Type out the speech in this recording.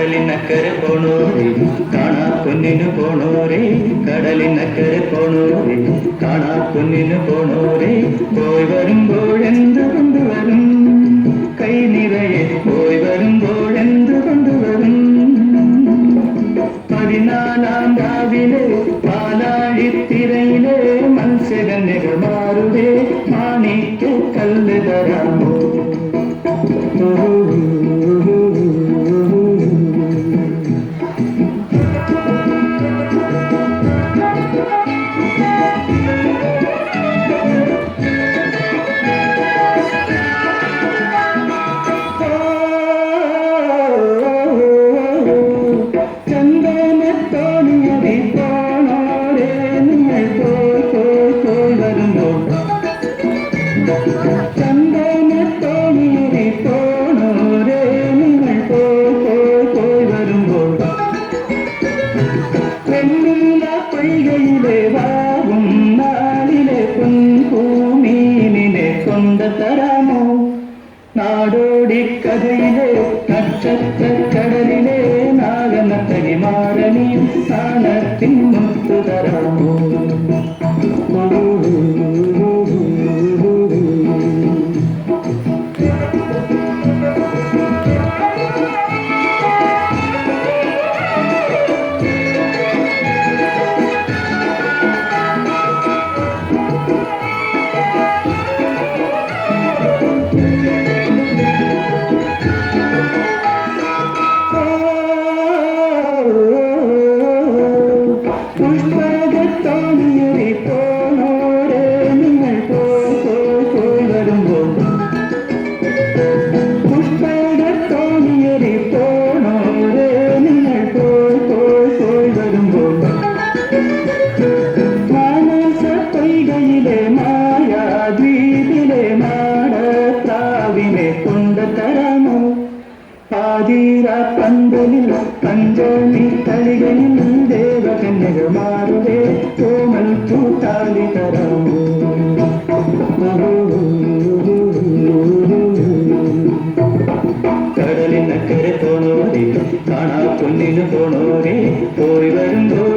കടലിനക്കരെ പോണോരെ കാണാ പൊന്നിനു പോണോരെ കടലിനക്കരെ പോണോരെ കാണാ പൊന്നിനു പോണോരെ പോയി വരുമ്പോഴെന്ത് കൊണ്ടുവരും കൈ നിറയെ പോയി വരുമ്പോഴെന്ത് കൊണ്ടുവരും 14-ാം രാവിലെ പാലാഴിത്തിരയിലെ മത്സ്യകന്യകമാരുടെ മാണിക്ക് കല്ല് തരാമോ ചന്ദനത്തോണിയറി പോണോരേ നിങ്ങൾ പോയി വരുമ്പോൾ വെണ്ണില പൊയ്കയിലെ വാവും നാളിലെ പൊൻപൂമീനിനെ കൊണ്ടുതരാമോ നാടോടിക്കഥയിലെ നക്ഷത്രക്കടലിലെ നാഗനത്തകി മാറണിയും താണത്തിൻ മുത്തു തരാമോ പുഷ്പകത്തോണിയറി പോണോരേ നിങ്ങൾ പോയി വരുമ്പോൾ പുഷ്പകത്തോണിയറി പോണോരേ നിങ്ങൾ പോയി വരുമ്പോൾ മാനസ പൊയ്കയിലെ മായാദ്വീപിലെ മാടപ്രാവിനെ കൊണ്ടുതരാമോ ആതിര പന്തലിൽ പഞ്ചമി കളികളിൽ ദേവകന്യകമാരുടെ കോമൽ പൂത്താലി തരാമോ കടലിനക്കരെ പോണോരെ കാണാ പൊന്നിനു പോണോരെ പോയി വരുമ്പോ